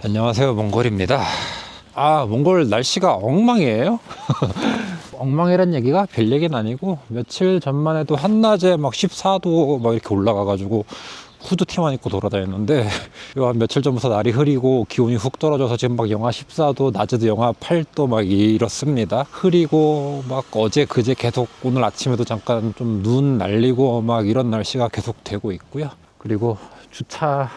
안녕하세요, 몽골입니다. 몽골 날씨가 엉망이에요. 엉망이란 얘기가 별 얘기는 아니고, 며칠 전만 해도 한낮에 막 14도 막 이렇게 올라가가지고 후드티만 입고 돌아다녔는데, 한 며칠 전부터 날이 흐리고 기온이 훅 떨어져서 지금 막 영하 14도, 낮에도 영하 8도 막 이렇습니다. 흐리고 막 어제 그제 계속, 오늘 아침에도 잠깐 좀 눈 날리고 막 이런 날씨가 계속 되고 있고요. 그리고 주차할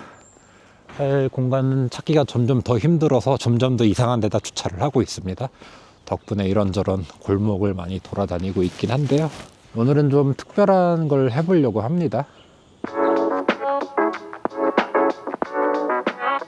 공간 찾기가 점점 더 힘들어서 점점 더 이상한 데다 주차를 하고 있습니다. 덕분에 이런저런 골목을 많이 돌아다니고 있긴 한데요. 오늘은 좀 특별한 걸 해보려고 합니다.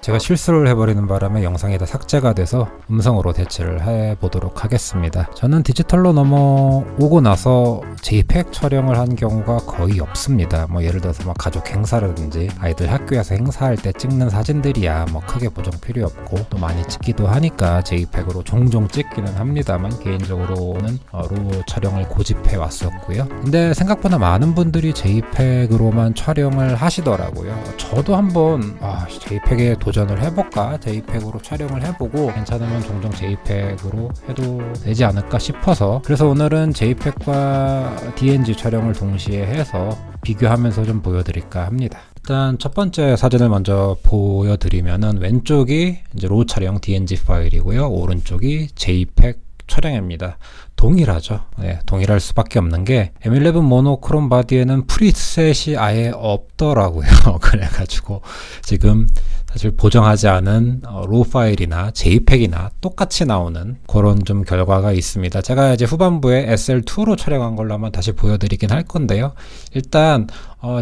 제가 실수를 해버리는 바람에 영상이 다 삭제가 돼서 음성으로 대체를 해보도록 하겠습니다. 저는 디지털로 넘어오고 나서 JPEG 촬영을 한 경우가 거의 없습니다. 예를 들어서 가족 행사라든지 아이들 학교에서 행사할 때 찍는 사진들이야 크게 보정 필요 없고 또 많이 찍기도 하니까 JPEG으로 종종 찍기는 합니다만, 개인적으로는 RAW 촬영을 고집해 왔었고요. 근데 생각보다 많은 분들이 JPEG으로만 촬영을 하시더라고요. 저도 한번 JPEG에 도전을 해볼까, JPEG으로 촬영을 해보고 괜찮으면 종종 JPEG으로 해도 되지 않을까 싶어서, 그래서 오늘은 JPEG과 DNG 촬영을 동시에 해서 비교하면서 좀 보여드릴까 합니다. 일단 첫 번째 사진을 먼저 보여드리면은, 왼쪽이 이제 로우 촬영 DNG 파일이고요, 오른쪽이 JPEG 촬영입니다. 동일하죠. 네, 동일할 수밖에 없는 게 M11 모노크롬 바디에는 프리셋이 아예 없더라고요. 그래가지고 지금 사실 보정하지 않은 로우 파일이나 JPEG이나 똑같이 나오는 그런 좀 결과가 있습니다. 제가 이제 후반부에 SL2로 촬영한 걸로 한번 다시 보여드리긴 할 건데요. 일단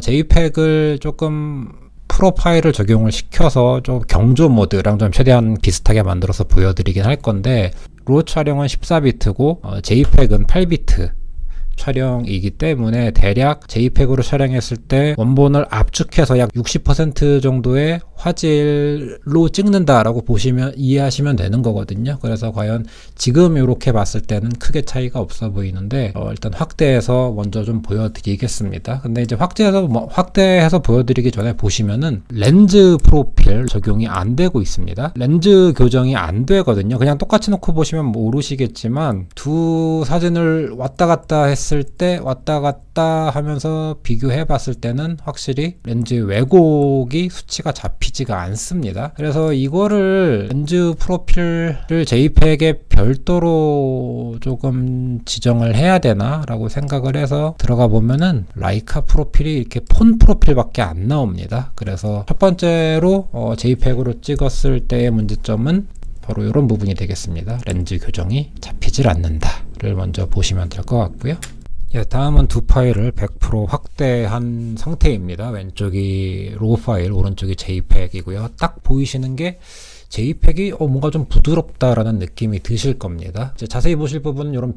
JPEG을 조금 프로파일을 적용을 시켜서 좀 경조 모드랑 좀 최대한 비슷하게 만들어서 보여드리긴 할 건데, 로우 촬영은 14비트고 JPEG은 8비트 촬영이기 때문에 대략 JPEG으로 촬영했을 때 원본을 압축해서 약 60% 정도의 화질로 찍는다라고 보시면 이해하시면 되는 거거든요. 그래서 과연 지금 이렇게 봤을 때는 크게 차이가 없어 보이는데, 일단 확대해서 먼저 좀 보여드리겠습니다. 근데 이제 확대해서 보여드리기 전에 보시면은 렌즈 프로필 적용이 안 되고 있습니다. 렌즈 교정이 안 되거든요. 그냥 똑같이 놓고 보시면 모르시겠지만, 두 사진을 왔다 갔다 했을 때 왔다 갔다 하면서 비교해 봤을 때는 확실히 렌즈 왜곡이 수치가 잡히지가 않습니다. 그래서 이거를 렌즈 프로필을 JPEG에 별도로 조금 지정을 해야 되나 라고 생각을 해서 들어가 보면은 라이카 프로필이 이렇게 폰 프로필밖에 안 나옵니다. 그래서 첫 번째로 JPEG으로 찍었을 때의 문제점은 바로 이런 부분이 되겠습니다. 렌즈 교정이 잡히질 않는다를 먼저 보시면 될 것 같고요. 다음은 두 파일을 100% 확대한 상태입니다. 왼쪽이 로우 파일, 오른쪽이 JPEG이고요. 딱 보이시는 게 JPEG이 뭔가 좀 부드럽다라는 느낌이 드실 겁니다. 이제 자세히 보실 부분은 이런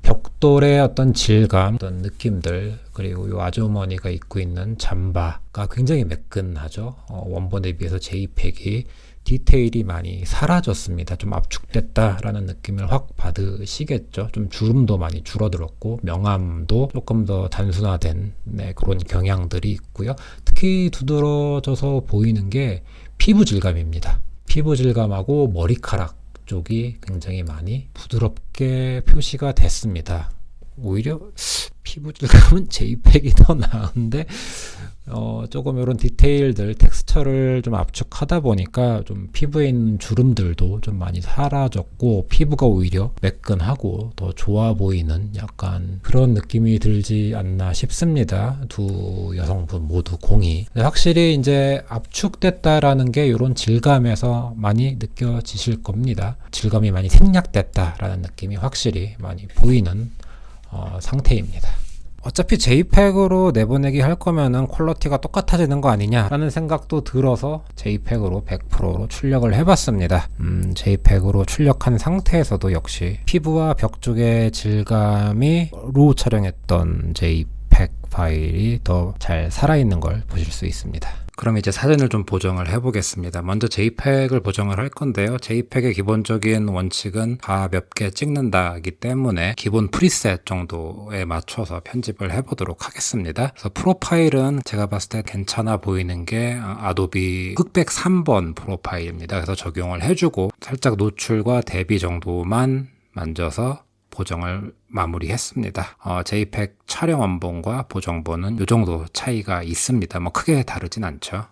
벽돌의 어떤 질감, 어떤 느낌들, 그리고 이 아주머니가 입고 있는 잠바가 굉장히 매끈하죠. 원본에 비해서 JPEG이 디테일이 많이 사라졌습니다. 좀 압축됐다라는 느낌을 확 받으시겠죠. 좀 주름도 많이 줄어들었고 명암도 조금 더 단순화된 그런 경향들이 있고요. 특히 두드러져서 보이는 게 피부 질감입니다. 피부 질감하고 머리카락 쪽이 굉장히 많이 부드럽게 표시가 됐습니다. 오히려 피부 질감은 JPEG이 더 나은데, 조금 이런 디테일들, 텍스처를 좀 압축하다 보니까 좀 피부에 있는 주름들도 좀 많이 사라졌고, 피부가 오히려 매끈하고 더 좋아 보이는 약간 그런 느낌이 들지 않나 싶습니다. 두 여성분 모두 공이. 확실히 이제 압축됐다라는 게 이런 질감에서 많이 느껴지실 겁니다. 질감이 많이 생략됐다라는 느낌이 확실히 많이 보이는 상태입니다. 어차피 JPEG으로 내보내기 할 거면은 퀄리티가 똑같아지는 거 아니냐라는 생각도 들어서 JPEG으로 100%로 출력을 해봤습니다. JPEG으로 출력한 상태에서도 역시 피부와 벽 쪽의 질감이 로우 촬영했던 JPEG 파일이 더 잘 살아있는 걸 보실 수 있습니다. 그럼 이제 사진을 좀 보정을 해보겠습니다. 먼저 JPEG을 보정을 할 건데요. JPEG의 기본적인 원칙은 다 몇 개 찍는다기 때문에 기본 프리셋 정도에 맞춰서 편집을 해보도록 하겠습니다. 그래서 프로파일은 제가 봤을 때 괜찮아 보이는 게 아도비 흑백 3번 프로파일입니다. 그래서 적용을 해주고 살짝 노출과 대비 정도만 만져서 보정을 마무리했습니다. JPEG 촬영 원본과 보정본은 이 정도 차이가 있습니다. 뭐 크게 다르진 않죠.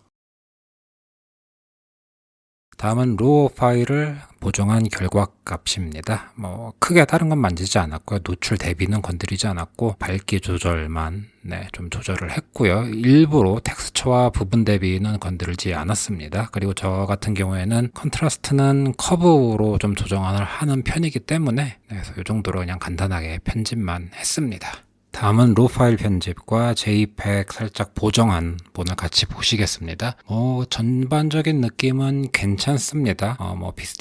다음은 로우 파일을 보정한 결과 값입니다. 뭐 크게 다른 건 만지지 않았고요. 노출 대비는 건드리지 않았고 밝기 조절만 좀 조절을 했고요. 일부러 텍스처와 부분 대비는 건드리지 않았습니다. 그리고 저 같은 경우에는 컨트라스트는 커브로 좀 조정을 하는 편이기 때문에 그래서 이 정도로 그냥 간단하게 편집만 했습니다. 다음은 로 파일 편집과 JPEG 살짝 보정한 본을 같이 보시겠습니다. 전반적인 느낌은 괜찮습니다.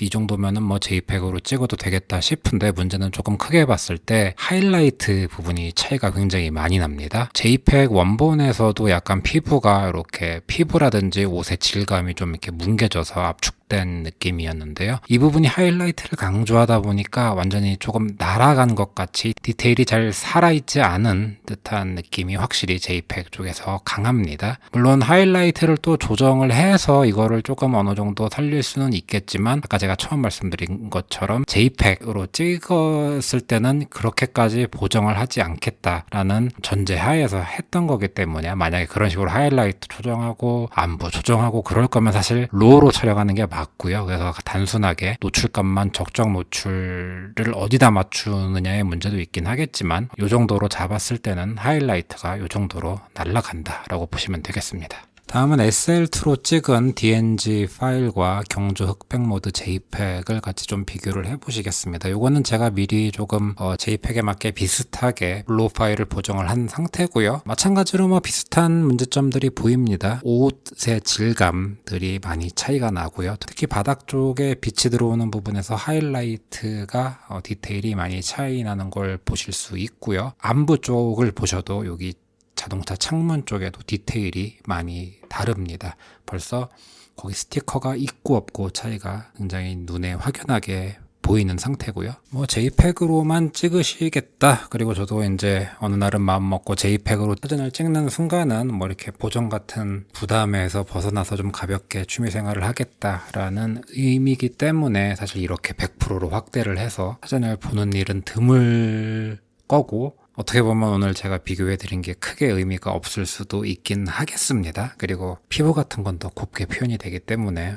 이 정도면은 JPEG으로 찍어도 되겠다 싶은데 문제는 조금 크게 봤을 때 하이라이트 부분이 차이가 굉장히 많이 납니다. JPEG 원본에서도 약간 피부가 이렇게 피부라든지 옷의 질감이 좀 이렇게 뭉개져서 압축된 느낌이었는데요. 이 부분이 하이라이트를 강조하다 보니까 완전히 조금 날아간 것 같이 디테일이 잘 살아있지 않은 듯한 느낌이 확실히 JPEG 쪽에서 강합니다. 물론 하이라이트를 또 조정을 해서 이거를 조금 어느 정도 살릴 수는 있겠지만 아까 제가 처음 말씀드린 것처럼 JPEG으로 찍었을 때는 그렇게까지 보정을 하지 않겠다라는 전제하에서 했던 거기 때문에 만약에 그런 식으로 하이라이트 조정하고 안부 조정하고 그럴 거면 사실 로우로 촬영하는 게 맞고요. 그래서 단순하게 노출값만 적정 노출을 어디다 맞추느냐의 문제도 있긴 하겠지만 이 정도로 잡았을 때는 하이라이트가 이 정도로 날아간다 라고 보시면 되겠습니다. 다음은 SL2로 찍은 DNG 파일과 경조 흑백 모드 JPEG을 같이 좀 비교를 해 보시겠습니다. 요거는 제가 미리 조금 JPEG에 맞게 비슷하게 로우 파일을 보정을 한 상태고요. 마찬가지로 비슷한 문제점들이 보입니다. 옷의 질감들이 많이 차이가 나고요. 특히 바닥 쪽에 빛이 들어오는 부분에서 하이라이트가 디테일이 많이 차이 나는 걸 보실 수 있고요. 안부 쪽을 보셔도 여기 자동차 창문 쪽에도 디테일이 많이 다릅니다. 벌써 거기 스티커가 있고 없고 차이가 굉장히 눈에 확연하게 보이는 상태고요. JPEG으로만 찍으시겠다. 그리고 저도 이제 어느 날은 마음 먹고 JPEG으로 사진을 찍는 순간은 이렇게 보정 같은 부담에서 벗어나서 좀 가볍게 취미생활을 하겠다라는 의미이기 때문에 사실 이렇게 100%로 확대를 해서 사진을 보는 일은 드물 거고 어떻게 보면 오늘 제가 비교해 드린 게 크게 의미가 없을 수도 있긴 하겠습니다. 그리고 피부 같은 건 더 곱게 표현이 되기 때문에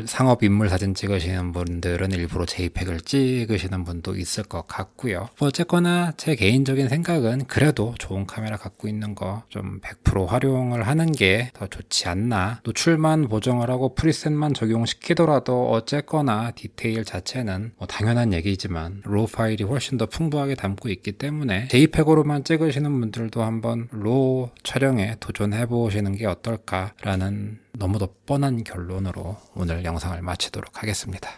상업 인물 사진 찍으시는 분들은 일부러 JPEG을 찍으시는 분도 있을 것 같고요. 어쨌거나 제 개인적인 생각은 그래도 좋은 카메라 갖고 있는 거 좀 100% 활용을 하는 게 더 좋지 않나. 노출만 보정을 하고 프리셋만 적용시키더라도 어쨌거나 디테일 자체는 당연한 얘기지만 로우 파일이 훨씬 더 풍부하게 담고 있기 때문에 JPEG으로만 찍으시는 분들도 한번 로우 촬영에 도전해 보시는 게 어떨까라는 너무도 뻔한 결론으로 오늘 영상을 마치도록 하겠습니다.